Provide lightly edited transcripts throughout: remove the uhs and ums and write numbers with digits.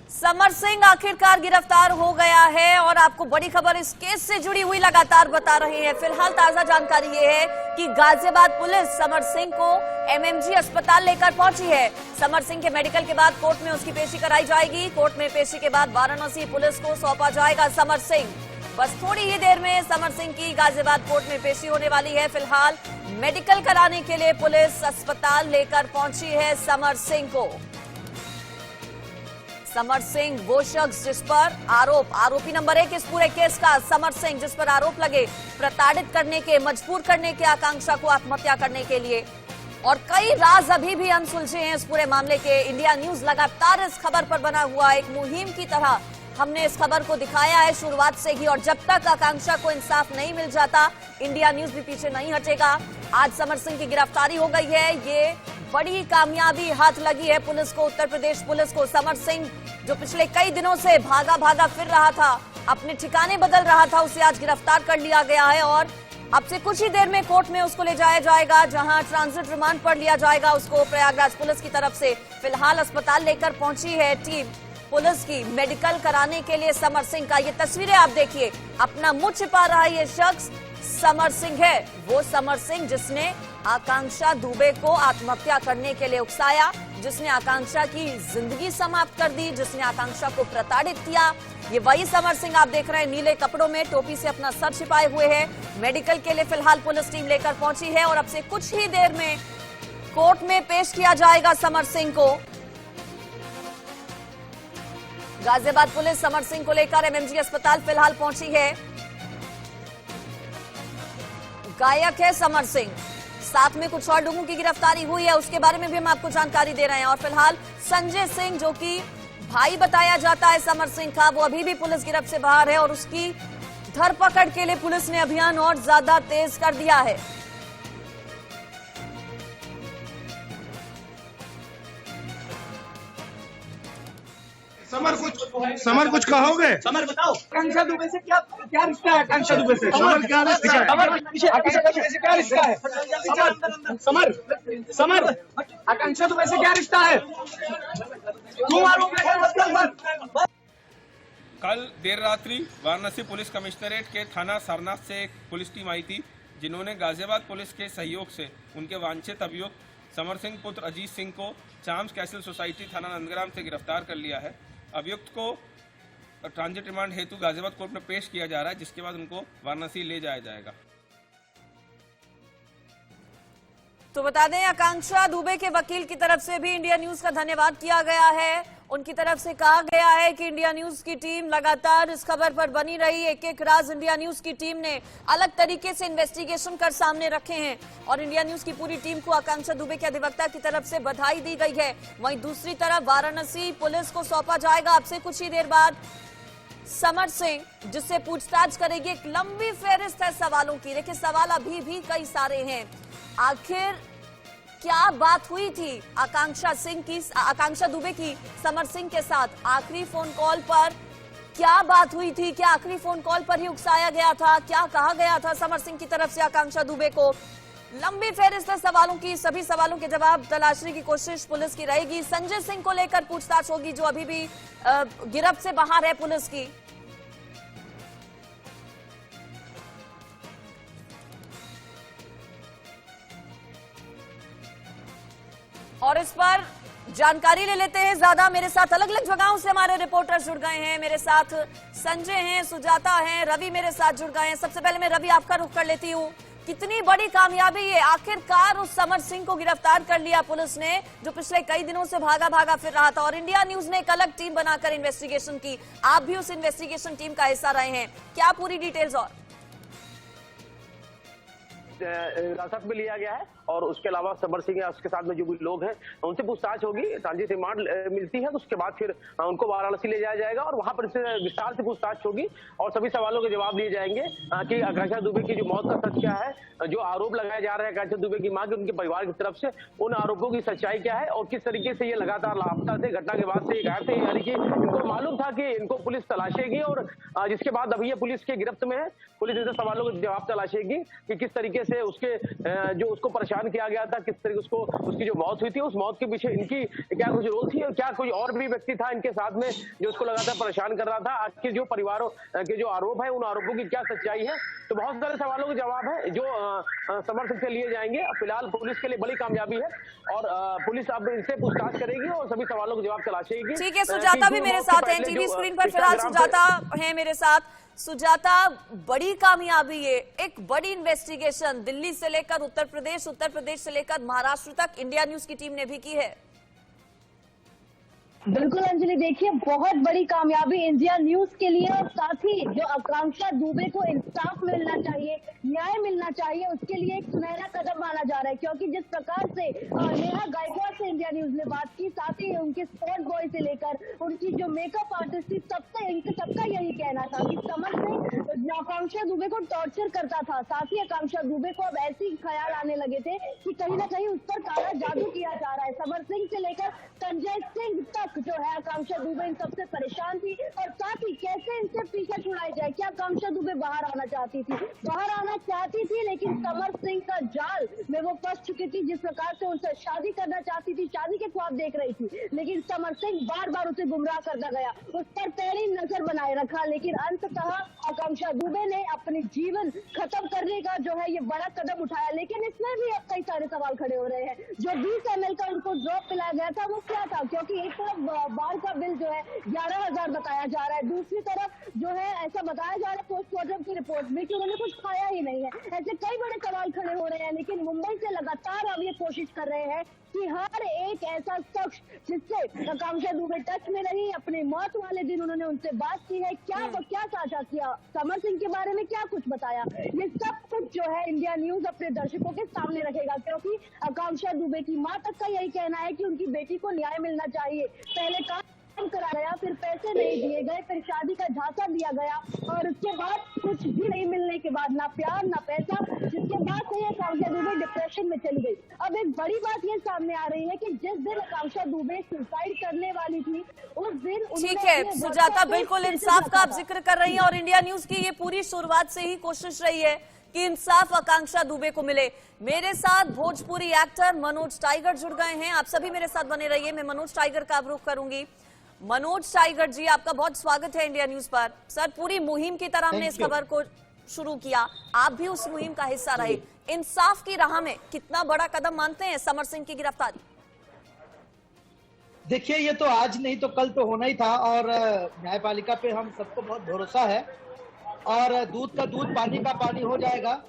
समर सिंह आखिरकार गिरफ्तार हो गया है और आपको बड़ी खबर इस केस से जुड़ी हुई लगातार बता रहे हैं। फिलहाल ताजा जानकारी ये है कि गाजियाबाद पुलिस समर सिंह को एमएमजी अस्पताल लेकर पहुंची है। समर सिंह के मेडिकल के बाद कोर्ट में उसकी पेशी कराई जाएगी। कोर्ट में पेशी के बाद वाराणसी पुलिस को सौंपा जाएगा समर सिंह। बस थोड़ी ही देर में समर सिंह की गाजियाबाद कोर्ट में पेशी होने वाली है। फिलहाल मेडिकल कराने के लिए पुलिस अस्पताल लेकर पहुंची है समर सिंह को। समर सिंह वो शख्स जिस पर आरोपी नंबर 1 इस पूरे केस का समर सिंह, जिस पर आरोप लगे प्रताड़ित करने के, मजबूर करने के, आकांक्षा को आत्महत्या करने के लिए। और कई राज अभी भी अनसुलझे हैं इस पूरे मामले के। इंडिया न्यूज लगातार इस खबर पर बना हुआ एक मुहिम की तरह हमने इस खबर को दिखाया है शुरुआत से ही। और जब तक आकांक्षा को इंसाफ नहीं मिल जाता, इंडिया न्यूज भी पीछे नहीं हटेगा। आज समर सिंह की गिरफ्तारी हो गई है। ये बड़ी कामयाबी हाथ लगी है पुलिस को, उत्तर प्रदेश पुलिस को। समर सिंह जो पिछले कई दिनों से भागा फिर रहा था, अपने ठिकाने बदल रहा था, उसे आज गिरफ्तार कर लिया गया है। और अब से कुछ ही देर में कोर्ट में उसको ले जाया जाएगा, जहां ट्रांजिट रिमांड पर लिया जाएगा उसको प्रयागराज पुलिस की तरफ से। फिलहाल अस्पताल लेकर पहुंची है टीम पुलिस की मेडिकल कराने के लिए समर सिंह का। ये तस्वीरें आप देखिए, अपना मुंह छिपा रहा है ये शख्स समर सिंह है। वो समर सिंह जिसने आकांक्षा दुबे को आत्महत्या करने के लिए उकसाया, जिसने आकांक्षा की जिंदगी समाप्त कर दी, जिसने आकांक्षा को प्रताड़ित किया। ये वही समर सिंह आप देख रहे हैं, नीले कपड़ों में, टोपी से अपना सर छिपाए हुए है। मेडिकल के लिए फिलहाल पुलिस टीम लेकर पहुंची है और अब से कुछ ही देर में कोर्ट में पेश किया जाएगा समर सिंह को। गाजियाबाद पुलिस समर सिंह को लेकर एमएमजी अस्पताल फिलहाल पहुंची है। गायक है समर सिंह, साथ में कुछ और लोगों की गिरफ्तारी हुई है, उसके बारे में भी हम आपको जानकारी दे रहे हैं। और फिलहाल संजय सिंह जो कि भाई बताया जाता है समर सिंह का, वो अभी भी पुलिस गिरफ्त से बाहर है और उसकी धरपकड़ के लिए पुलिस ने अभियान और ज्यादा तेज कर दिया है। समर कुछ कहोगे? समर बताओ, आकांक्षा दुबे से क्या रिश्ता है? आकांक्षा दुबे से समर क्या रिश्ता है? आकांक्षा दुबे से क्या रिश्ता है? समर आकांक्षा दुबे से क्या रिश्ता है? क्यों आरोप लगा? कल देर रात्रि वाराणसी पुलिस कमिश्नरेट के थाना सारनाथ से एक पुलिस टीम आई थी, जिन्होंने गाजियाबाद पुलिस के सहयोग से उनके वांछित अभियुक्त समर सिंह पुत्र अजीत सिंह को चाम्स कैसल सोसाइटी थाना नंदग्राम से गिरफ्तार कर लिया है। अभियुक्त को ट्रांजिट रिमांड हेतु गाजियाबाद कोर्ट में पेश किया जा रहा है, जिसके बाद उनको वाराणसी ले जाया जाएगा। तो बता दें, आकांक्षा दुबे के वकील की तरफ से भी इंडिया न्यूज का धन्यवाद किया गया है। उनकी तरफ से कहा गया है कि इंडिया न्यूज की टीम लगातार इस खबर पर बनी रही। एक एक राज इंडिया न्यूज की टीम ने अलग तरीके से इन्वेस्टिगेशन कर सामने रखे हैं और इंडिया न्यूज की पूरी टीम को आकांक्षा दुबे के अधिवक्ता की तरफ से बधाई दी गई है। वहीं दूसरी तरफ वाराणसी पुलिस को सौंपा जाएगा अब से कुछ ही देर बाद समर सिंह, जिससे पूछताछ करेगी। एक लंबी फेहरिस्त है सवालों की। देखिए, सवाल अभी भी कई सारे हैं। आखिर क्या बात हुई थी आकांक्षा दुबे की समर सिंह के साथ? आखिरी फोन कॉल पर क्या बात हुई थी? क्या आखिरी फोन कॉल पर ही उकसाया गया था? क्या कहा गया था समर सिंह की तरफ से आकांक्षा दुबे को? लंबी फेहरिस्त सवालों की, सभी सवालों के जवाब तलाशने की कोशिश पुलिस की रहेगी। संजय सिंह को लेकर पूछताछ होगी, जो अभी भी गिरफ्त से बाहर है पुलिस की। और इस पर जानकारी ले लेते हैं ज्यादा। मेरे साथ अलग अलग जगहों से हमारे रिपोर्टर्स जुड़ गए हैं। मेरे साथ संजय हैं, सुजाता हैं, रवि मेरे साथ जुड़ गए हैं। सबसे पहले मैं रवि आपका रुख कर लेती हूँ। कितनी बड़ी कामयाबी है, आखिरकार उस समर सिंह को गिरफ्तार कर लिया पुलिस ने, जो पिछले कई दिनों से भागा फिर रहा था। और इंडिया न्यूज ने एक अलग टीम बनाकर इन्वेस्टिगेशन की। आप भी उस इन्वेस्टिगेशन टीम का हिस्सा रहे हैं, क्या पूरी डिटेल्स? और हिरासत में लिया गया है और उसके अलावा समर सिंह या उसके साथ में जो भी लोग हैं उनसे पूछताछ होगी। ट्रांजिट रिमांड मिलती है तो उसके बाद फिर उनको वाराणसी ले जाया जाएगा और वहां पर विस्तार से पूछताछ होगी और सभी सवालों के जवाब दिए जाएंगे कि आकांक्षा दुबे की जो मौत का सच क्या है, जो आरोप लगाए जा रहे हैं आकांक्षा दुबे की मां के, उनके परिवार की तरफ से उन आरोपों की सच्चाई क्या है और किस तरीके से ये लगातार लापता थे, घटना के बाद से ये गायब थे। यानी कि इनको मालूम था कि इनको पुलिस तलाशेगी और जिसके बाद अभी ये पुलिस के गिरफ्त में है। पुलिस इनसे सवालों के जवाब तलाशेगी कि किस तरीके से उसके जो उसको परेशान परेशान किया गया था, किस तरीके उसको उसकी जो मौत हुई थी उस मौत के पीछे इनकी क्या कुछ रोल थी और क्या कोई और भी व्यक्ति था इनके साथ में जो उसको लगातार परेशान कर रहा था। आखिर जो परिवारों के जो आरोप है उन आरोपों की क्या सच्चाई है, तो बहुत सारे सवालों के जवाब है जो समर सिंह से लिए जाएंगे। फिलहाल पुलिस के लिए बड़ी कामयाबी है और पुलिस अब इनसे पूछताछ करेगी और सभी सवालों के जवाब तलाशेगी। ठीक है, सुजाता भी मेरे साथ है टीवी स्क्रीन पर, फिलहाल सुजाता है मेरे साथ। सुजाता, बड़ी कामयाबी है, एक बड़ी इन्वेस्टिगेशन दिल्ली से लेकर उत्तर प्रदेश से लेकर महाराष्ट्र तक इंडिया न्यूज की टीम ने भी की है। बिल्कुल अंजलि, देखिए बहुत बड़ी कामयाबी इंडिया न्यूज के लिए और साथ ही जो आकांक्षा दुबे को इंसाफ मिलना चाहिए, न्याय मिलना चाहिए, उसके लिए एक सुनहरा कदम माना जा रहा है। क्योंकि जिस प्रकार से नेहा गायकवाड़ से इंडिया न्यूज ने बात की, साथ ही उनके स्पॉट बॉय से लेकर उनकी जो मेकअप आर्टिस्ट थी, सबका यही कहना था कि समर सिंह आकांक्षा दुबे को टॉर्चर करता था। साथ ही आकांक्षा दुबे को अब ऐसे ख्याल आने लगे थे कि कहीं ना कहीं उस पर काला जादू किया जा रहा है। समर सिंह से लेकर संजय सिंह तक जो है आकांक्षा दुबे इन सबसे परेशान थी और साथ ही कैसे इनसे पीछे छुड़ाई जाए। क्या आकांक्षा दुबे बाहर आना चाहती थी, लेकिन समर सिंह का जाल में वो फंस चुकी थी। जिस प्रकार से उनसे शादी करना चाहती थी, शादी के ख्वाब देख रही थी, लेकिन समर सिंह बार बार उसे गुमराह करता गया, उस पर पैनी नजर बनाए रखा। लेकिन अंततः आकांक्षा दुबे ने अपनी जीवन खत्म करने का जो है ये बड़ा कदम उठाया। लेकिन इसमें भी अब कई सारे सवाल खड़े हो रहे हैं। जो 20 ml का उनको ड्रॉप पिलाया गया था वो क्या था, क्योंकि एक तरफ बार का बिल जो है 11,000 बताया जा रहा है, दूसरी तरफ जो है ऐसा बताया जा रहा है पोस्टमार्टम की रिपोर्ट में कि उन्होंने कुछ खाया ही नहीं है। ऐसे कई बड़े सवाल खड़े हो रहे हैं। लेकिन मुंबई से लगातार अब ये कोशिश कर रहे हैं कि हर एक ऐसा शख्स जिससे आकांक्षा दुबे टच में रही, अपनी मौत वाले दिन उन्होंने उनसे बात की है, क्या साझा किया, समर सिंह के बारे में क्या कुछ बताया, ये सब कुछ जो है इंडिया न्यूज अपने दर्शकों के सामने रखेगा। क्योंकि आकांक्षा दुबे की मां तक का यही कहना है कि उनकी बेटी को न्याय मिलना चाहिए। पहले काम करा गया, फिर पैसे नहीं दिए गए, फिर शादी का झांसा दिया गया और उसके बाद कुछ भी नहीं मिलने के बाद ना प्यार ना पैसा, जिसके बाद से आकांक्षा दुबे डिप्रेशन में चली गई। अब एक बड़ी बात ये सामने आ रही है कि जिस दिन आकांक्षा दुबे सुसाइड करने वाली थी उस दिन ठीक है सुजाता, बिल्कुल इंसाफ का आप जिक्र कर रही हैं और इंडिया न्यूज की ये पूरी शुरुआत से ही कोशिश रही है कि इंसाफ आकांक्षा दुबे को मिले। मेरे साथ भोजपुरी एक्टर मनोज टाइगर जुड़ गए हैं। आप सभी मेरे साथ बने रहिए, मैं मनोज टाइगर का रुख करूंगी। मनोज टाइगर जी, आपका बहुत स्वागत है इंडिया न्यूज पर। सर, पूरी मुहिम की तरह हमने इस खबर को शुरू किया, आप भी उस मुहिम का हिस्सा रहे। इंसाफ की राह में कितना बड़ा कदम मानते हैं समर सिंह की गिरफ्तारी? देखिए, ये तो आज नहीं तो कल तो होना ही था और न्यायपालिका पे हम सबको बहुत भरोसा है और दूध का दूध पानी का पानी हो जाएगा।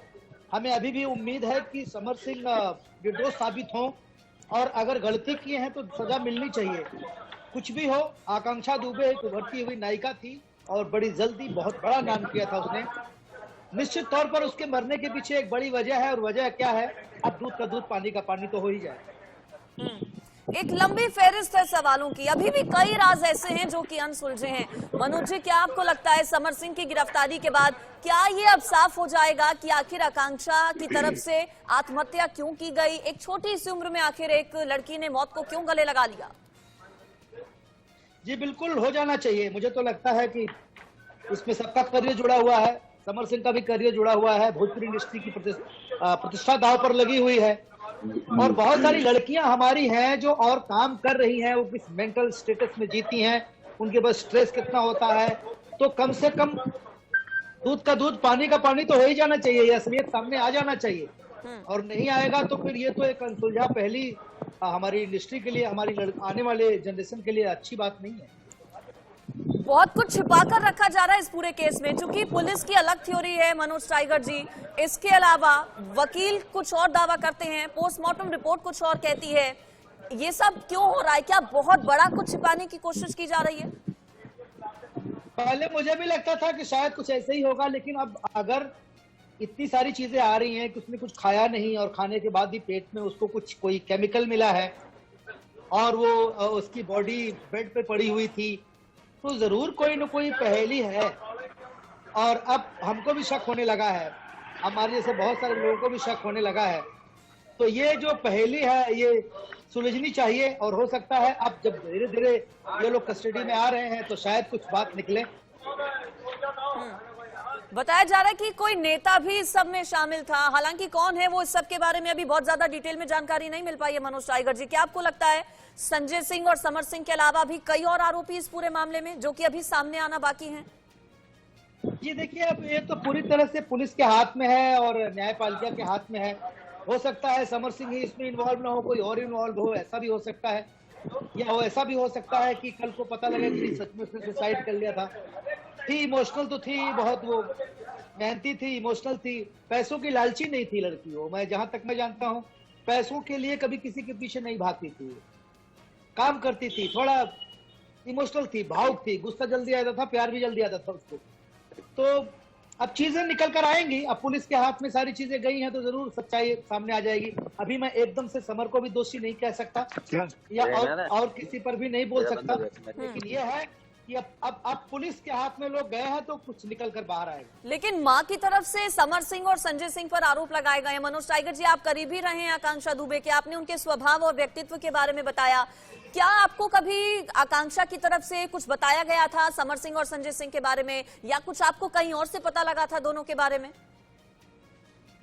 हमें अभी भी उम्मीद है कि समर सिंह निर्दोष साबित हों और अगर गलती किए हैं तो सजा मिलनी चाहिए। कुछ भी हो, आकांक्षा दुबे एक उभरती हुई नायिका थी और बड़ी जल्दी बहुत बड़ा नाम किया था उसने। निश्चित तौर पर उसके मरने के पीछे एक बड़ी वजह है और वजह क्या है, अब दूध का दूध पानी का पानी तो हो ही जाए। एक लंबी फेहरिस्त है सवालों की, अभी भी कई राज ऐसे हैं जो कि अनसुलझे हैं। मनोज जी, क्या आपको लगता है समर सिंह की गिरफ्तारी के बाद क्या ये अब साफ हो जाएगा कि आखिर आकांक्षा की तरफ से आत्महत्या क्यों की गई? एक छोटी सी उम्र में आखिर एक लड़की ने मौत को क्यों गले लगा लिया? जी बिल्कुल हो जाना चाहिए। मुझे तो लगता है कि इसमें सबका करियर जुड़ा हुआ है, समर सिंह का भी करियर जुड़ा हुआ है, भोजपुरी इंडस्ट्री की प्रतिष्ठा दांव पर लगी हुई है और बहुत सारी लड़कियां हमारी हैं जो और काम कर रही हैं, वो किस मेंटल स्टेटस में जीती हैं, उनके पास स्ट्रेस कितना होता है, तो कम से कम दूध का दूध पानी का पानी तो हो ही जाना चाहिए, ये असलियत सामने आ जाना चाहिए। और नहीं आएगा तो फिर ये तो एक अनसुलझा पहली हमारी इंडस्ट्री के लिए, हमारी आने वाले जनरेशन के लिए अच्छी बात नहीं है। बहुत कुछ छिपा कर रखा जा रहा है इस पूरे केस में, क्योंकि पुलिस की अलग थ्योरी है मनोज टाइगर जी, इसके अलावा वकील कुछ और दावा करते हैं, पोस्टमार्टम रिपोर्ट कुछ और कहती है। ये सब क्यों हो रहा है? क्या बहुत बड़ा कुछ छिपाने की कोशिश की जा रही है? पहले मुझे भी लगता था कि शायद कुछ ऐसे ही होगा, लेकिन अब अगर इतनी सारी चीजें आ रही हैं कि उसने कुछ खाया नहीं और खाने के बाद ही पेट में उसको कुछ कोई केमिकल मिला है और वो उसकी बॉडी बेड पे पड़ी हुई थी, तो जरूर कोई न कोई पहेली है। और अब हमको भी शक होने लगा है, हमारे जैसे बहुत सारे लोगों को भी शक होने लगा है। तो ये जो पहेली है ये सुलझनी चाहिए और हो सकता है अब जब धीरे धीरे ये लोग कस्टडी में आ रहे हैं तो शायद कुछ बात निकले। बताया जा रहा है कि कोई नेता भी इस सब में शामिल था, हालांकि कौन है वो इस सब के बारे में अभी बहुत ज्यादा डिटेल में जानकारी नहीं मिल पाई है। मनोज टाइगर जी, क्या आपको लगता है संजय सिंह और समर सिंह के अलावा भी कई और आरोपी इस पूरे मामले में जो कि अभी सामने आना बाकी हैं? जी देखिए, अब ये तो पूरी तरह से पुलिस के हाथ में है और न्यायपालिका के हाथ में है। हो सकता है समर सिंह ही इसमें इन्वॉल्व ना हो, कोई और इन्वॉल्व हो, ऐसा भी हो सकता है। या वो ऐसा भी हो सकता है कि कल को पता लगे कि सच में उसने सुसाइड कर लिया था। थी इमोशनल तो थी बहुत, वो मेहनती थी, इमोशनल थी, पैसों की लालची नहीं थी लड़की वो। मैं जहां तक मैं जानता हूं, पैसों के लिए कभी किसी के पीछे नहीं भागती थी, काम करती थी, थोड़ा इमोशनल थी, भावुक थी, गुस्सा जल्दी आता था, प्यार भी जल्दी आता था उसको। तो अब चीजें निकल कर आएंगी, अब पुलिस के हाथ में सारी चीजें गई हैं तो जरूर सच्चाई सामने आ जाएगी। अभी मैं एकदम से समर को भी दोषी नहीं कह सकता या और किसी पर भी नहीं बोल सकता, लेकिन ये है कि अब पुलिस के हाथ में लोग गए हैं तो कुछ निकल कर बाहर आएगा। लेकिन मां की तरफ से समर सिंह और संजय सिंह पर आरोप लगाए गए हैं। मनोज टाइगर जी, आप करीब ही रहे हैं आकांक्षा दुबे के, आपने उनके स्वभाव और व्यक्तित्व के बारे में बताया। क्या आपको कभी आकांक्षा की तरफ से कुछ बताया गया था समर सिंह और संजय सिंह के बारे में, या कुछ आपको कहीं और से पता लगा था दोनों के बारे में?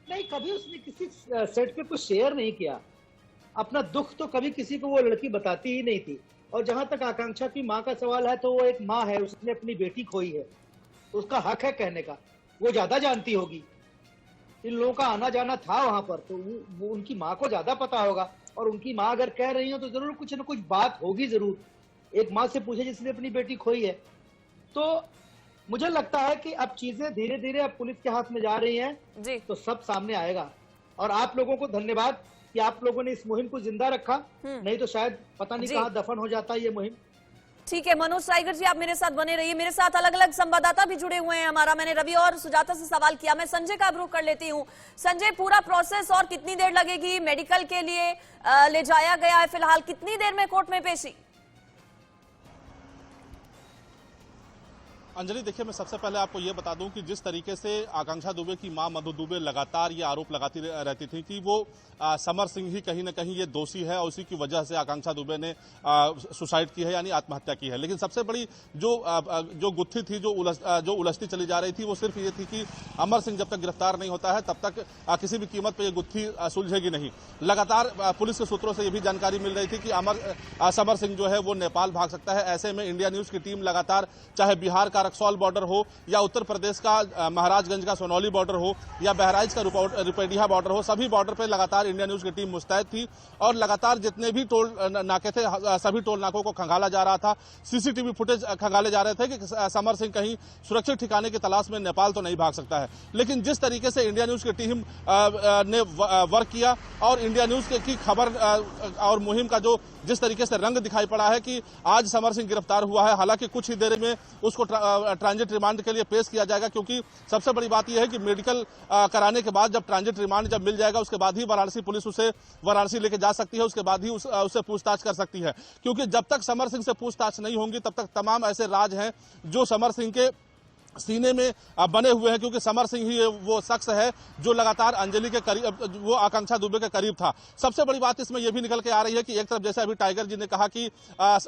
नहीं, कभी उसने किसी सेट पे कुछ शेयर नहीं किया। अपना दुख तो कभी किसी को वो लड़की बताती ही नहीं थी। और जहां तक आकांक्षा की मां का सवाल है, तो वो एक मां है, उसने अपनी बेटी खोई है, उसका हक है कहने का, वो ज्यादा जानती होगी। इन लोगों का आना जाना था वहां पर, तो वो उनकी मां को ज्यादा पता होगा। और उनकी मां अगर कह रही हो तो जरूर कुछ न कुछ बात होगी जरूर। एक मां से पूछे जिसने अपनी बेटी खोई है। तो मुझे लगता है कि अब चीजें धीरे धीरे अब पुलिस के हाथ में जा रही हैं जी, तो सब सामने आएगा। और आप लोगों को धन्यवाद कि आप लोगों ने इस मुहिम को जिंदा रखा, नहीं तो शायद पता नहीं कहां दफन हो जाता ये मुहिम। ठीक है मनोज टाइगर जी, आप मेरे साथ बने रहिए। मेरे साथ अलग अलग संवाददाता भी जुड़े हुए हैं हमारा। मैंने रवि और सुजाता से सवाल किया, मैं संजय का रुख कर लेती हूँ। संजय, पूरा प्रोसेस और कितनी देर लगेगी? मेडिकल के लिए ले जाया गया है फिलहाल, कितनी देर में कोर्ट में पेशी? अंजलि, देखिए, मैं सबसे पहले आपको ये बता दूं कि जिस तरीके से आकांक्षा दुबे की मां मधु दुबे लगातार ये आरोप लगाती रहती थी कि वो समर सिंह ही कहीं ना कहीं ये दोषी है और उसी की वजह से आकांक्षा दुबे ने सुसाइड की है, यानी आत्महत्या की है। लेकिन सबसे बड़ी जो गुत्थी थी, जो उलझती चली जा रही थी, वो सिर्फ ये थी कि अमर सिंह जब तक गिरफ्तार नहीं होता है तब तक किसी भी कीमत पर यह गुत्थी सुलझेगी नहीं। लगातार पुलिस के सूत्रों से यह भी जानकारी मिल रही थी कि समर सिंह जो है वो नेपाल भाग सकता है। ऐसे में इंडिया न्यूज की टीम लगातार, चाहे बिहार का रक्सौल बॉर्डर हो या उत्तर प्रदेश का महाराजगंज का सोनौली बॉर्डर हो या बहराइच का रुपैडिया बॉर्डर हो, सभी बॉर्डर पर लगातार इंडिया न्यूज की टीम मुस्तैद थी। और लगातार जितने भी टोल नाके थे, सभी टोल नाकों को खंगाला जा रहा था। सीसीटीवी फुटेज खंगाले जा रहे थे कि समर सिंह कहीं सुरक्षित ठिकाने की तलाश में नेपाल तो नहीं भाग सकता है। लेकिन जिस तरीके से इंडिया न्यूज की टीम ने वर्क किया और इंडिया न्यूज की खबर और मुहिम का जो जिस तरीके से रंग दिखाई पड़ा है कि आज समर सिंह गिरफ्तार हुआ है, हालांकि कुछ ही देर में उसको ट्रांजिट रिमांड के लिए पेश किया जाएगा, क्योंकि सबसे बड़ी बात यह है कि मेडिकल कराने के बाद जब ट्रांजिट रिमांड जब मिल जाएगा, उसके बाद ही वाराणसी पुलिस उसे वाराणसी लेके जा सकती है, उसके बाद ही उससे पूछताछ कर सकती है। क्योंकि जब तक समर सिंह से पूछताछ नहीं होंगी तब तक तमाम ऐसे राज हैं जो समर सिंह के सीने में बने हुए हैं, क्योंकि समर सिंह ही वो शख्स है जो लगातार अंजलि के करीब, वो आकांक्षा दुबे के करीब था। सबसे बड़ी बात इसमें यह भी निकल के आ रही है कि एक तरफ जैसे अभी टाइगर जी ने कहा कि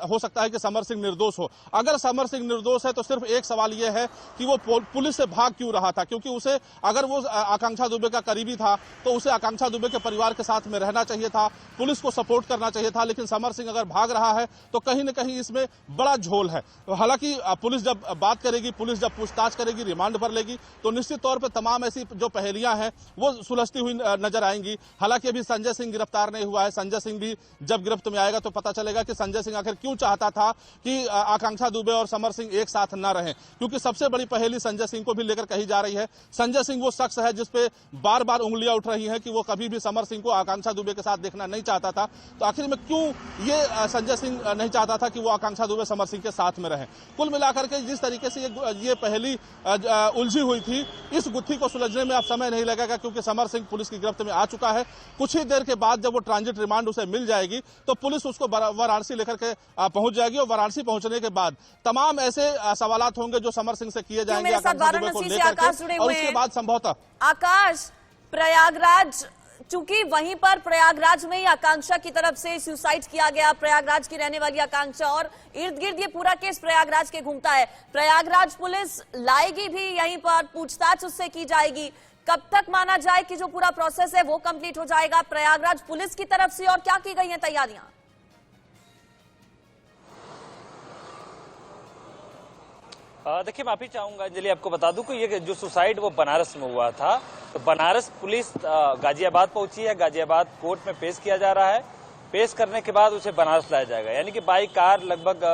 हो सकता है कि समर सिंह निर्दोष हो। अगर समर सिंह निर्दोष है तो सिर्फ एक सवाल यह है कि वो पुलिस से भाग क्यों रहा था, क्योंकि उसे, अगर वो आकांक्षा दुबे का करीबी था तो उसे आकांक्षा दुबे के परिवार के साथ में रहना चाहिए था, पुलिस को सपोर्ट करना चाहिए था। लेकिन समर सिंह अगर भाग रहा है तो कहीं ना कहीं इसमें बड़ा झोल है। हालांकि पुलिस जब बात करेगी, पुलिस जब पूछताछ करेगी, रिमांड पर लेगी, तो निश्चित तौर पर तमाम ऐसी जो पहेलियां हैं वो सुलझती हुई नजर आएंगी। हालांकि अभी संजय सिंह गिरफ्तार नहीं हुआ है। संजय सिंह भी जब गिरफ्त में आएगा तो पता चलेगा कि संजय सिंह आखिर क्यों चाहता था कि आकांक्षा दुबे और समर सिंह एक साथ न रहें, क्योंकि सबसे बड़ी पहेली संजय सिंह को भी लेकर कही जा रही है। संजय सिंह वो शख्स है जिसपे बार बार उंगलियां उठ रही हैं कि वो कभी भी समर सिंह को आकांक्षा दुबे के साथ देखना नहीं चाहता था। तो आखिर में क्यों ये संजय सिंह नहीं चाहता था कि वो आकांक्षा दुबे समर सिंह के साथ में रहे? कुल मिलाकर के जिस तरीके से ये पहेली उलझी हुई थी, इस गुत्थी को सुलझने में अब समय नहीं लगेगा, क्योंकि समर सिंह पुलिस की गिरफ्त में आ चुका है। कुछ ही देर के बाद जब वो ट्रांजिट रिमांड उसे मिल जाएगी तो पुलिस उसको वाराणसी लेकर के पहुंच जाएगी और वाराणसी पहुंचने के बाद तमाम ऐसे सवालात होंगे जो समर सिंह से किए जाएंगे आकांक्षा दुबे को लेकर के, और उसके बाद संभवतः आकाश, प्रयागराज चूंकि वहीं पर प्रयागराज में ही आकांक्षा की तरफ से सुसाइड किया गया, प्रयागराज की रहने वाली आकांक्षा, और इर्द गिर्द ये पूरा केस प्रयागराज के घूमता है। प्रयागराज पुलिस लाएगी भी यहीं पर, पूछताछ उससे की जाएगी। कब तक माना जाए कि जो पूरा प्रोसेस है वो कंप्लीट हो जाएगा प्रयागराज पुलिस की तरफ से, और क्या की गई हैं तैयारियां? देखिए, माफी चाहूंगा अंजलि, आपको बता दूं कि ये जो सुसाइड वो बनारस में हुआ था। तो बनारस पुलिस गाजियाबाद पहुंची है, गाजियाबाद कोर्ट में पेश किया जा रहा है। पेश करने के बाद उसे बनारस लाया जाएगा, यानी कि बाई कार लगभग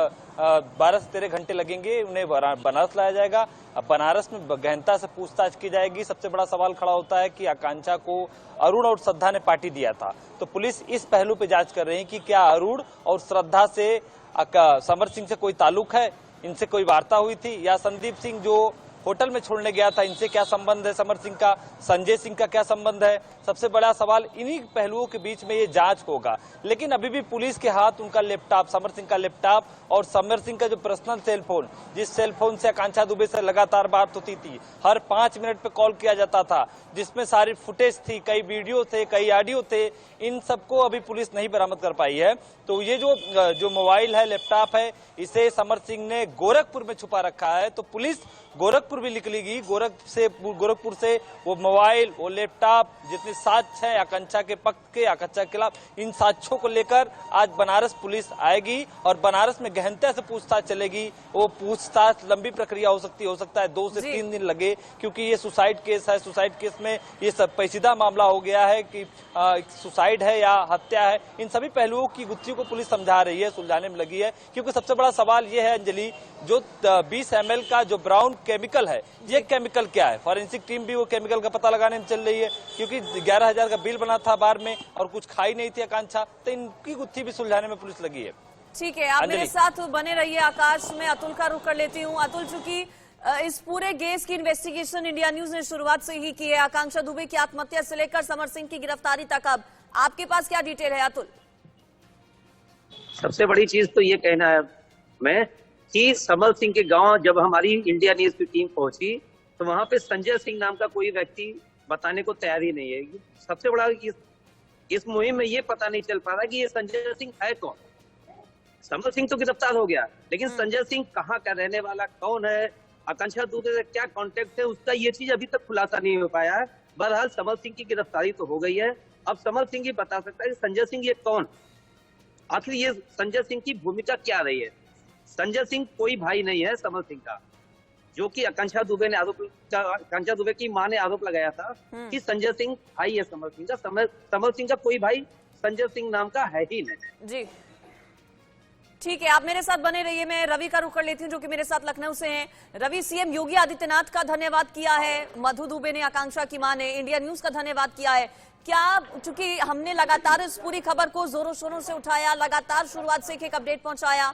12 से 13 घंटे लगेंगे, उन्हें बनारस लाया जाएगा। अब बनारस में गहनता से पूछताछ की जाएगी। सबसे बड़ा सवाल खड़ा होता है कि आकांक्षा को अरुण और श्रद्धा ने पार्टी दिया था, तो पुलिस इस पहलू पे जांच कर रही है कि क्या अरुण और श्रद्धा से समर सिंह से कोई ताल्लुक है, इनसे कोई वार्ता हुई थी, या संदीप सिंह जो होटल में छोड़ने गया था इनसे क्या संबंध है, समर सिंह का संजय सिंह का क्या संबंध है। सबसे बड़ा सवाल इन्हीं पहलुओं के बीच में ये जांच होगा। लेकिन अभी भी पुलिस के हाथ उनका लैपटॉप, समर सिंह का लैपटॉप और समर सिंह का जो पर्सनल सेलफोन, जिस सेलफोन से आकांक्षा दुबे से लगातार बात होती थी, हर 5 मिनट पे कॉल किया जाता था, जिसमें सारी फुटेज थी, कई वीडियो थे, कई ऑडियो थे, इन सबको अभी पुलिस नहीं बरामद कर पाई है। तो ये जो मोबाइल है, लैपटॉप है, इसे समर सिंह ने गोरखपुर में छुपा रखा है। तो पुलिस गोरखपुर भी निकलेगी, गोरखपुर से वो मोबाइल, वो लैपटॉप, जितने साक्ष्य हैं आकांक्षा के पक्ष के, आकांक्षा के खिलाफ, इन साक्ष्यों को लेकर आज बनारस पुलिस आएगी और बनारस में गहनता से पूछताछ चलेगी। वो पूछताछ लंबी प्रक्रिया हो सकता है 2 से 3 दिन लगे, क्योंकि ये सुसाइड केस है। सुसाइड केस में ये सब पेचीदा मामला हो गया है कि सुसाइड है या हत्या है। इन सभी पहलुओं की गुत्थियों को पुलिस समझा रही है, सुलझाने में लगी है। क्योंकि सबसे बड़ा सवाल ये है अंजलि, जो 20 ml का जो ब्राउन केमिकल है, ये केमिकल क्या है? फॉरेंसिक टीम भी वो केमिकल का पता लगाने में चल रही है, क्योंकि 11,000 का बिल बना था बार में और कुछ खाई नहीं थी आकांक्षा। तो इनकी गुत्थी भी सुलझाने में पुलिस लगी है। ठीक है, आप मेरे साथ बने रहिए। आकाश में अतुल का रुख कर लेती हूँ। अतुल, चूंकि इस पूरे केस की इन्वेस्टिगेशन इंडिया न्यूज ने शुरुआत से ही की है, आकांक्षा दुबे की आत्महत्या से लेकर समर सिंह की गिरफ्तारी तक, अब आपके पास क्या डिटेल है अतुल? सबसे बड़ी चीज तो ये कहना है मैं कि समर सिंह के गांव जब हमारी इंडिया न्यूज की टीम पहुंची तो वहां पे संजय सिंह नाम का कोई व्यक्ति बताने को तैयार ही नहीं है। सबसे बड़ा इस मुहिम में ये पता नहीं चल पा रहा कि ये संजय सिंह है कौन। समर सिंह तो गिरफ्तार हो गया, लेकिन संजय सिंह कहाँ का रहने वाला, कौन है, आकांक्षा दुबे से क्या कॉन्टेक्ट है, उसका ये चीज अभी तक खुलासा नहीं हो पाया है। बहरहाल समर सिंह की गिरफ्तारी तो हो गई है। अब समर सिंह ही बता सकता है कि संजय सिंह ये कौन, आखिर ये संजय सिंह की भूमिका क्या रही है। संजय सिंह कोई भाई नहीं है समर सिंह का, जो कि आकांक्षा दुबे ने आकांक्षा दुबे की मां ने आरोप लगाया था कि संजय सिंह भाई है समर सिंह का। समर सिंह का कोई भाई संजय सिंह नाम का है ही नहीं। जी ठीक है, आप मेरे साथ बने रहिए। मैं रवि का रुख कर लेती हूँ, जो कि मेरे साथ लखनऊ से हैं। रवि, सीएम योगी आदित्यनाथ का धन्यवाद किया है मधु दुबे ने, आकांक्षा की मां ने, इंडिया न्यूज का धन्यवाद किया है। क्या, चूंकि हमने लगातार इस पूरी खबर को जोरों शोरों से उठाया, लगातार शुरुआत से एक अपडेट पहुंचाया,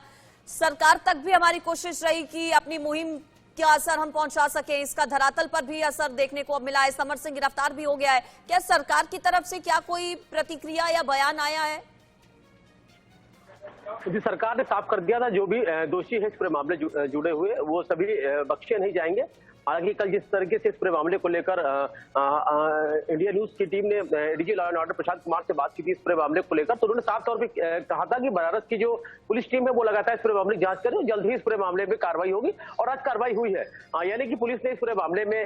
सरकार तक भी हमारी कोशिश रही कि अपनी मुहिम क्या असर हम पहुंचा सके, इसका धरातल पर भी असर देखने को अब मिला है। समर सिंह गिरफ्तार भी हो गया है। क्या सरकार की तरफ से क्या कोई प्रतिक्रिया या बयान आया है? जी, सरकार ने साफ कर दिया था जो भी दोषी है इस पूरे मामले जुड़े हुए वो सभी बख्शे नहीं जाएंगे। हालांकि कल जिस तरीके से इस पूरे मामले को लेकर इंडिया न्यूज की टीम ने DG law and order Prashant Kumar से बात की थी इस पूरे मामले को लेकर, तो उन्होंने साफ तौर पे कहा था कि बनारस की जो पुलिस टीम है वो लगातार इस पूरे मामले की जांच करे और जल्द ही इस पूरे मामले में कार्रवाई होगी। और आज कार्रवाई हुई है, यानी कि पुलिस ने इस पूरे मामले में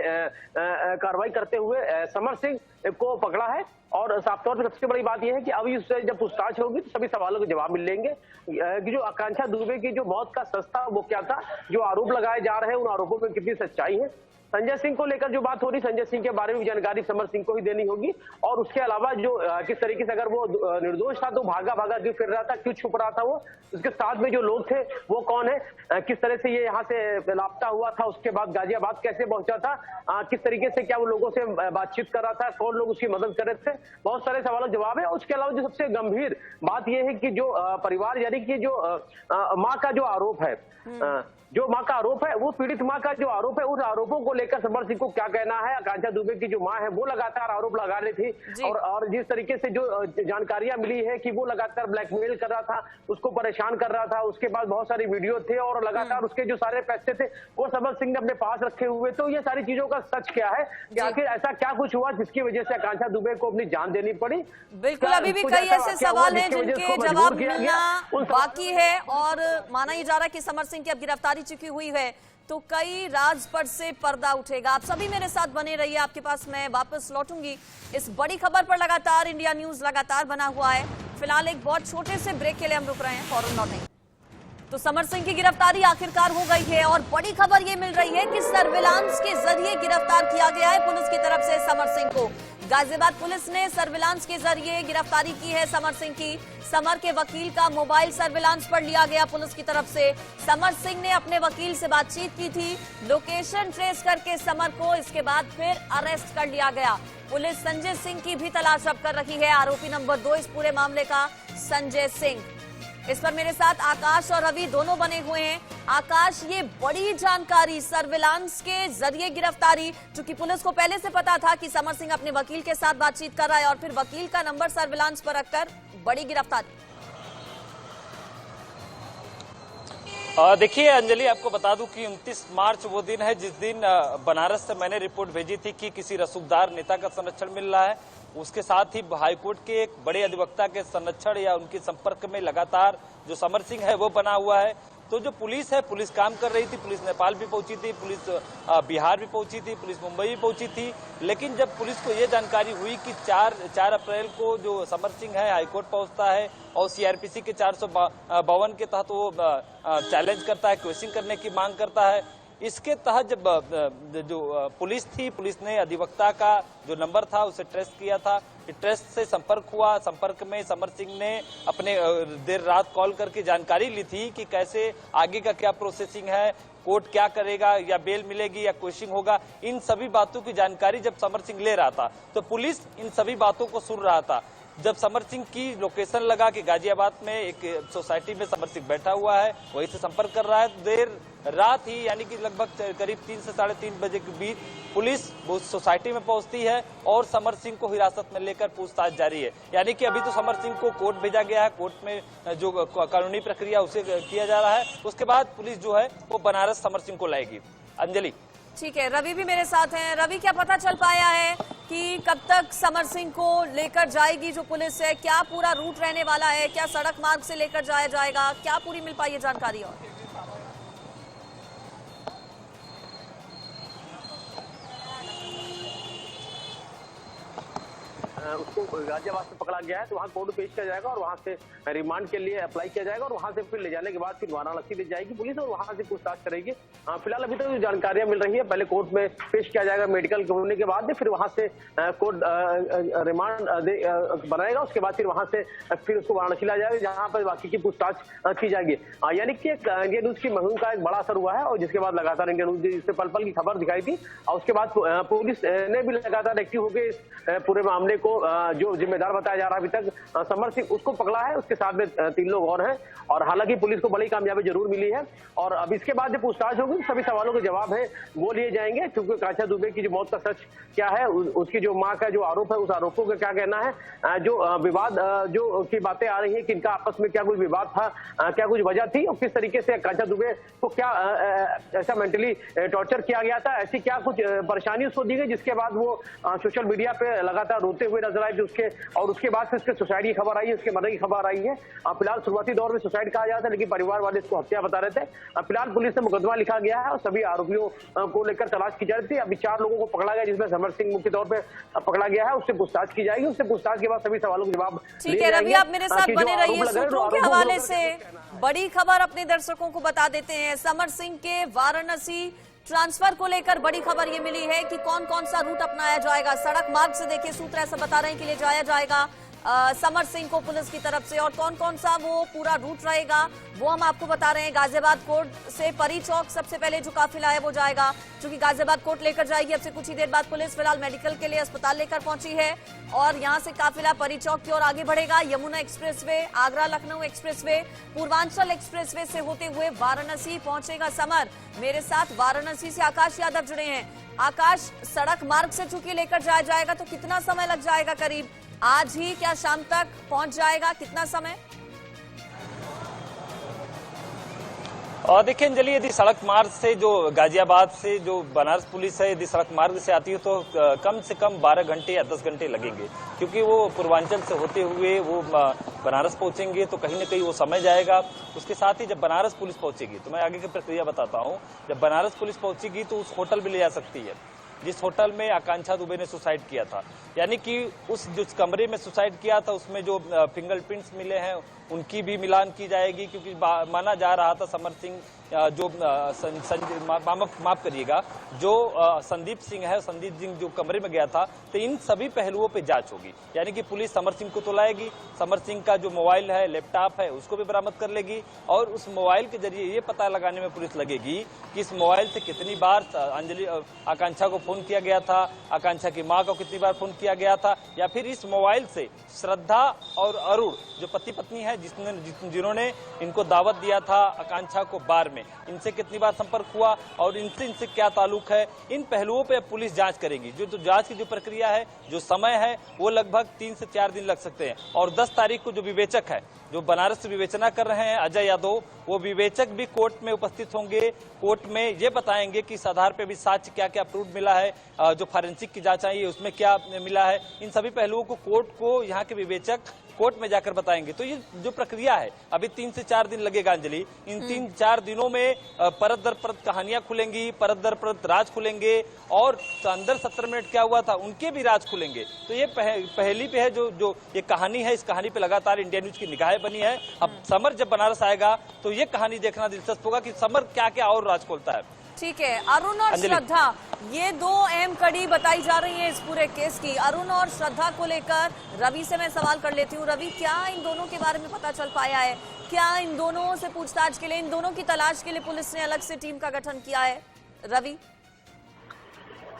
कार्रवाई करते हुए समर सिंह को पकड़ा है। और साफ तौर पर सबसे बड़ी बात यह है कि अभी उससे जब पूछताछ होगी तो सभी सवालों के जवाब मिल लेंगे कि जो आकांक्षा दुबे की जो मौत का सच था वो क्या था, जो आरोप लगाए जा रहे हैं उन आरोपों में कितनी सच्चाई है। संजय सिंह को लेकर जो बात हो रही, संजय सिंह के बारे में जानकारी समर सिंह को ही देनी होगी। और उसके अलावा जो किस तरीके से अगर वो निर्दोष था तो भागा क्यों फिर रहा था, क्यों छुप रहा था वो, उसके साथ में जो लोग थे वो कौन है, किस तरह से ये यहाँ से लापता हुआ था, उसके बाद गाजियाबाद कैसे पहुंचा था, किस तरीके से क्या वो लोगों से बातचीत कर रहा था, कौन लोग उसकी मदद कर रहे थे, बहुत सारे सवालों के जवाब है। उसके अलावा जो सबसे गंभीर बात यह है कि जो परिवार यानी कि जो माँ का जो आरोप है, जो माँ का आरोप है, वो पीड़ित माँ का जो आरोप है, उन आरोपों को लेकर लेकर समर सिंह को क्या कहना है। आकांक्षा दुबे की जो मां है वो लगातार आरोप लगा रही थी और जिस तरीके से जो जानकारियां मिली है कि वो लगातार ब्लैकमेल कर रहा था, उसको परेशान कर रहा था, उसके बाद बहुत सारी वीडियो थे और लगातार उसके जो सारे पैसे थे वो समर सिंह ने अपने पास रखे हुए। तो ये सारी चीजों का सच क्या है कि आखिर ऐसा क्या कुछ हुआ जिसकी वजह से आकांक्षा दुबे को अपनी जान देनी पड़ी। बिल्कुल, अभी भी कई ऐसे सवाल हैं जिनके जवाब मिलना बाकी है और माना ही जा रहा है कि समर सिंह की अब गिरफ्तारी चुकी हुई है तो कई राज पर से पर्दा उठेगा। आप सभी मेरे साथ बने रहिए, आपके पास मैं वापस लौटूंगी। इस बड़ी खबर पर लगातार इंडिया न्यूज लगातार बना हुआ है। फिलहाल एक बहुत छोटे से ब्रेक के लिए हम रुक रहे हैं, फौरन लौटेंगे। तो समर सिंह की गिरफ्तारी आखिरकार हो गई है और बड़ी खबर ये मिल रही है कि सर्विलांस के जरिए गिरफ्तार किया गया है पुलिस की तरफ से समर सिंह को। गाजियाबाद पुलिस ने सर्विलांस के जरिए गिरफ्तारी की है समर सिंह की। समर के वकील का मोबाइल सर्विलांस पर लिया गया पुलिस की तरफ से। समर सिंह ने अपने वकील से बातचीत की थी, लोकेशन ट्रेस करके समर को इसके बाद फिर अरेस्ट कर लिया गया। पुलिस संजय सिंह की भी तलाश अब कर रही है, आरोपी नंबर 2 इस पूरे मामले का संजय सिंह। इस पर मेरे साथ आकाश और रवि दोनों बने हुए हैं। आकाश, ये बड़ी जानकारी, सर्विलांस के जरिए गिरफ्तारी, क्योंकि पुलिस को पहले से पता था कि समर सिंह अपने वकील के साथ बातचीत कर रहा है और फिर वकील का नंबर सर्विलांस पर रखकर बड़ी गिरफ्तारी। देखिए अंजलि, आपको बता दूं कि 29 मार्च वो दिन है जिस दिन बनारस से मैंने रिपोर्ट भेजी थी कि किसी रसूखदार नेता का संरक्षण मिल रहा है। उसके साथ ही हाईकोर्ट के एक बड़े अधिवक्ता के संरक्षण या उनके संपर्क में लगातार जो समर सिंह है वो बना हुआ है। तो जो पुलिस है, पुलिस काम कर रही थी, पुलिस नेपाल भी पहुंची थी, पुलिस बिहार भी पहुंची थी, पुलिस मुंबई भी पहुंची थी। लेकिन जब पुलिस को ये जानकारी हुई कि 4 अप्रैल को जो समर सिंह है हाईकोर्ट पहुंचता है और सीआरपीसी के 452 के तहत वो चैलेंज करता है, क्वेश्चन करने की मांग करता है, इसके तहत जब जो पुलिस थी, पुलिस ने अधिवक्ता का जो नंबर था उसे ट्रेस किया था। ट्रेस से संपर्क हुआ। संपर्क में समर सिंह ने अपने देर रात कॉल करके जानकारी ली थी कि कैसे आगे का क्या प्रोसेसिंग है, कोर्ट क्या करेगा, या बेल मिलेगी या क्वेश्चन होगा। इन सभी बातों की जानकारी जब समर सिंह ले रहा था तो पुलिस इन सभी बातों को सुन रहा था। जब समर सिंह की लोकेशन लगा कि गाजियाबाद में एक सोसाइटी में समर सिंह बैठा हुआ है, वहीं से संपर्क कर रहा है, देर रात ही यानी कि लगभग करीब 3 से 3:30 बजे के बीच पुलिस उस सोसाइटी में पहुंचती है और समर सिंह को हिरासत में लेकर पूछताछ जारी है। यानी कि अभी तो समर सिंह को कोर्ट भेजा गया है, कोर्ट में जो कानूनी प्रक्रिया उसे किया जा रहा है। उसके बाद पुलिस जो है वो बनारस समर सिंह को लाएगी। अंजलि, ठीक है, रवि भी मेरे साथ हैं। रवि, क्या पता चल पाया है कि कब तक समर सिंह को लेकर जाएगी जो पुलिस है? क्या पूरा रूट रहने वाला है? क्या सड़क मार्ग से लेकर जाया जाएगा? क्या पूरी मिल पाई है जानकारी? और उसको गाजियाबाद से पकड़ा गया है तो वहाँ कोर्ट पेश किया जाएगा और वहाँ से रिमांड के लिए अप्लाई किया जाएगा और वहाँ से फिर ले जाने के बाद फिर वाराणसी ले जाएगी पुलिस और वहाँ से पूछताछ करेगी। फिलहाल अभी तो जानकारियां मिल रही है, पहले कोर्ट में पेश किया जाएगा, मेडिकल होने के बाद फिर वहाँ से कोर्ट रिमांड बनाएगा। उसके बाद फिर वहाँ से फिर उसको वाराणसी लाया जाएगा जहाँ पर बाकी की पूछताछ की जाएगी। यानी कि इंडिया न्यूज की मुहिम का एक बड़ा असर हुआ है और जिसके बाद लगातार इंडिया न्यूज इससे पल पल की खबर दिखाई थी और उसके बाद पुलिस ने भी लगातार एक्टिव होकर इस पूरे मामले को जो जिम्मेदार बताया जा रहा है अभी तक समर सिंह उसको पकड़ा है, उसके साथ में 3 लोग और हैं और हालांकि पुलिस को बड़ी कामयाबी जरूर मिली है। और अब इसके बाद जो पूछताछ होगी सभी सवालों के जवाब है वो लिए जाएंगे, क्योंकि आकांक्षा दुबे की जो मौत का सच क्या है, उसकी जो मां का जो आरोप है उस आरोपों का क्या कहना है, जो विवाद जो की बातें आ रही है कि इनका आपस में क्या कोई विवाद था, क्या कुछ वजह थी और किस तरीके से आकांक्षा दुबे को क्या ऐसा मेंटली टॉर्चर किया गया था, ऐसी क्या कुछ परेशानी उसको दी गई जिसके बाद वो सोशल मीडिया पे लगातार रोते हुए नजर आए उसके, और उसके बाद फिर उसके सुसाइड की खबर आई है, उसके मरने की खबर आई है। फिलहाल शुरुआती दौर में सुसाइड कहा जाता है लेकिन परिवार वाले इसको हत्या बता रहे थे। फिलहाल पुलिस ने मुकदमा लिखा गया है और सभी आरोपियों को लेकर तलाश की जा रही थी। अभी 4 लोगों को पकड़ा गया जिसमें समर सिंह मुख्य तौर पर पकड़ा गया है, उससे पूछताछ की जाएगी, उससे पूछताछ के बाद सभी सवालों के जवाब। ठीक है रवि, आप मेरे साथ बने रहिए। सूत्रों के हवाले से बड़ी खबर अपने दर्शकों को बता देते हैं। समर सिंह के वाराणसी ट्रांसफर को लेकर बड़ी खबर ये मिली है कि कौन कौन सा रूट अपनाया जाएगा। सड़क मार्ग से देखिए सूत्र ऐसा बता रहे हैं कि ले जाया जाएगा। समर सिंह को पुलिस की तरफ से, और कौन कौन सा वो पूरा रूट रहेगा वो हम आपको बता रहे हैं। गाजियाबाद कोर्ट से परी चौक सबसे पहले जो काफिला है वो जाएगा, क्योंकि गाजियाबाद कोर्ट लेकर जाएगी अब से कुछ ही देर बाद पुलिस। फिलहाल मेडिकल के लिए अस्पताल लेकर पहुंची है और यहां से काफिला परी चौक की ओर आगे बढ़ेगा। Yamuna expressway, Agra Lucknow expressway, Purvanchal expressway से होते हुए वाराणसी पहुंचेगा समर। मेरे साथ वाराणसी से आकाश यादव जुड़े हैं। आकाश, सड़क मार्ग से चूंकि लेकर जाया जाएगा तो कितना समय लग जाएगा? करीब आज ही क्या शाम तक पहुंच जाएगा? कितना समय? और देखिए अंजलि, यदि सड़क मार्ग से जो गाजियाबाद से जो बनारस पुलिस है यदि सड़क मार्ग से आती है तो कम से कम 12 घंटे या 10 घंटे लगेंगे, क्योंकि वो पूर्वांचल से होते हुए वो बनारस पहुंचेंगे तो कहीं ना कहीं वो समय जाएगा। उसके साथ ही जब बनारस पुलिस पहुंचेगी तो मैं आगे की प्रक्रिया बताता हूँ। जब बनारस पुलिस पहुंचेगी तो उस होटल भी ले जा सकती है जिस होटल में आकांक्षा दुबे ने सुसाइड किया था, यानी कि उस जिस कमरे में सुसाइड किया था उसमें जो फिंगरप्रिंट्स मिले हैं उनकी भी मिलान की जाएगी, क्योंकि माना जा रहा था समर सिंह जो माफ करिएगा जो संदीप सिंह है, संदीप सिंह जो कमरे में गया था, तो इन सभी पहलुओं पे जांच होगी। यानी कि पुलिस समर सिंह को तो लाएगी, समर सिंह का जो मोबाइल है, लैपटॉप है, उसको भी बरामद कर लेगी और उस मोबाइल के जरिए ये पता लगाने में पुलिस लगेगी कि इस मोबाइल से कितनी बार आकांक्षा को फोन किया गया था, आकांक्षा की माँ को कितनी बार फोन किया गया था, या फिर इस मोबाइल से श्रद्धा और अरुण जो पति पत्नी है जिन्होंने इनको दावत दिया था आकांक्षा को बार में, इनसे कितनी बार संपर्क हुआ और इनसे क्या ताल्लुक है। इन पहलुओं पे पुलिस जांच करेगी। जो जांच की जो प्रक्रिया है, जो समय है, वो लगभग 3 से 4 दिन लग सकते हैं। और 10 तारीख को जो विवेचक है, जो बनारस से विवेचना कर रहे हैं अजय यादव, वो विवेचक भी कोर्ट में उपस्थित होंगे। कोर्ट में ये बताएंगे कि इस आधार पे भी साक्ष्य क्या क्या प्रूफ मिला है, जो फॉरेंसिक की जांच आई है उसमें क्या मिला है। इन सभी पहलुओं को कोर्ट को यहाँ के विवेचक कोर्ट में जाकर बताएंगे। तो ये जो प्रक्रिया है अभी 3 से 4 दिन लगेगा अंजलि। इन 3-4 दिनों में परत दर परत कहानियां खुलेंगी, परत दर परत राज खुलेंगे और अंदर 70 मिनट क्या हुआ था उनके भी राज खुलेंगे। तो ये पहली पे है जो ये कहानी है, इस कहानी पे लगातार इंडिया न्यूज की निगाहें बनी है। अब समर जब बनारस आएगा तो ये कहानी देखना दिलचस्प होगा कि समर क्या क्या और राज खोलता है। ठीक है, अरुण और श्रद्धा, ये 2 अहम कड़ी बताई जा रही है इस पूरे केस की। अरुण और श्रद्धा को लेकर रवि से मैं सवाल कर लेती हूँ। रवि, क्या इन दोनों के बारे में पता चल पाया है? क्या इन दोनों से पूछताछ के लिए, इन दोनों की तलाश के लिए पुलिस ने अलग से टीम का गठन किया है? रवि,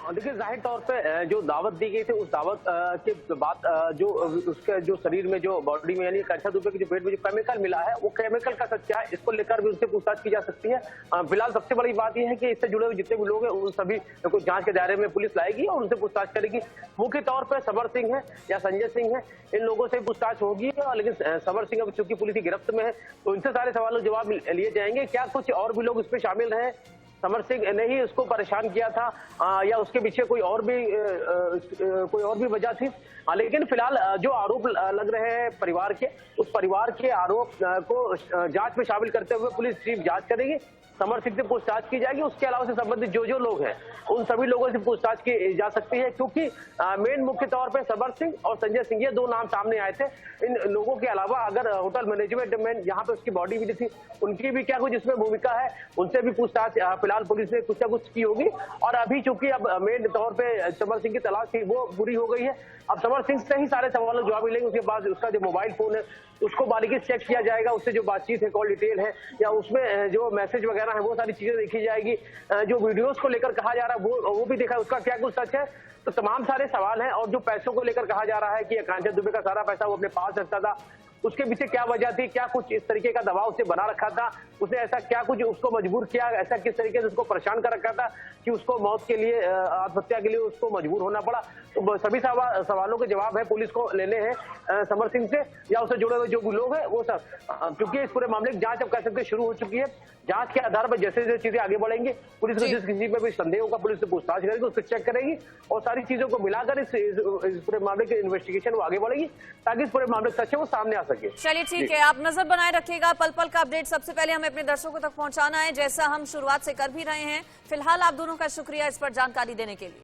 देखिए जाहिर तौर पे जो दावत दी गई थी उस दावत के बाद जो उसके जो शरीर में जो बॉडी में यानी आकांक्षा दुबे के जो पेट में जो केमिकल मिला है वो केमिकल का सच क्या है, इसको लेकर भी उससे पूछताछ की जा सकती है। फिलहाल सबसे बड़ी बात यह है कि इससे जुड़े हुए जितने भी लोग हैं उन सभी को जांच के दायरे में पुलिस लाएगी और उनसे पूछताछ करेगी। मुख्य तौर पर समर सिंह है या संजय सिंह है, इन लोगों से पूछताछ होगी। लेकिन समर सिंह अब चूंकि पुलिस की गिरफ्त में है तो इनसे सारे सवालों के जवाब लिए जाएंगे। क्या कुछ और भी लोग इसमें शामिल रहे, समर सिंह ने ही उसको परेशान किया था या उसके पीछे कोई और भी वजह थी। लेकिन फिलहाल जो आरोप लग रहे हैं परिवार के, उस परिवार के आरोप को जांच में शामिल करते हुए पुलिस टीम जांच करेगी। समर सिंह से पूछताछ की जाएगी। उसके अलावा से संबंधित जो लोग हैं उन सभी लोगों से पूछताछ की जा सकती है, क्योंकि मेन मुख्य तौर पे समर सिंह और संजय सिंह ये 2 नाम सामने आए थे। इन लोगों के अलावा अगर होटल मैनेजमेंट में जहां पे उसकी बॉडी मिली थी उनकी भी क्या कुछ इसमें भूमिका है, उनसे भी पूछताछ फिलहाल पुलिस ने कुछ ना कुछ की होगी। और अभी चूंकि अब मेन तौर पे समर सिंह की तलाश थी वो पूरी हो गई है। अब समर सिंह से ही सारे सवालों के जवाब मिलेंगे। उसके बाद उसका जो मोबाइल फोन है उसको बारीकी से चेक किया जाएगा, उससे जो बातचीत है, कॉल डिटेल है या उसमें जो मैसेज वगैरह है वो सारी चीजें देखी जाएगी। जो वीडियोस को लेकर कहा जा रहा है वो भी देखा, उसका क्या कुछ सच है। तो तमाम सारे सवाल हैं। और जो पैसों को लेकर कहा जा रहा है कि आकांक्षा दुबे का सारा पैसा वो अपने पास रखता था, उसके पीछे क्या वजह थी, क्या कुछ इस तरीके का दबाव उसे बना रखा था, उसने ऐसा क्या कुछ उसको मजबूर किया, ऐसा किस तरीके से उसको परेशान कर रखा था कि उसको मौत के लिए, आत्महत्या के लिए उसको मजबूर होना पड़ा। तो सभी सवालों के जवाब है पुलिस को लेने हैं समर सिंह से या उससे जुड़े हुए जो भी लोग हैं वो सब, क्योंकि इस पूरे मामले की जांच अब कह सकते शुरू हो चुकी है। जांच के आधार पर जैसे जैसे चीजें आगे बढ़ेंगी पुलिस को जिस किसी पे भी संदेह होगा पुलिस से पूछताछ करेगी, उसको चेक करेगी और सारी चीजों को मिलाकर इस पूरे मामले की इन्वेस्टिगेशन वो आगे बढ़ेगी ताकि इस पूरे मामले सच है वो सामने आ सके। चलिए ठीक है, आप नजर बनाए रखिएगा। पल पल का अपडेट सबसे पहले हमें अपने दर्शकों तक पहुंचाना है, जैसा हम शुरुआत से कर भी रहे हैं। फिलहाल आप दोनों का शुक्रिया इस पर जानकारी देने के लिए।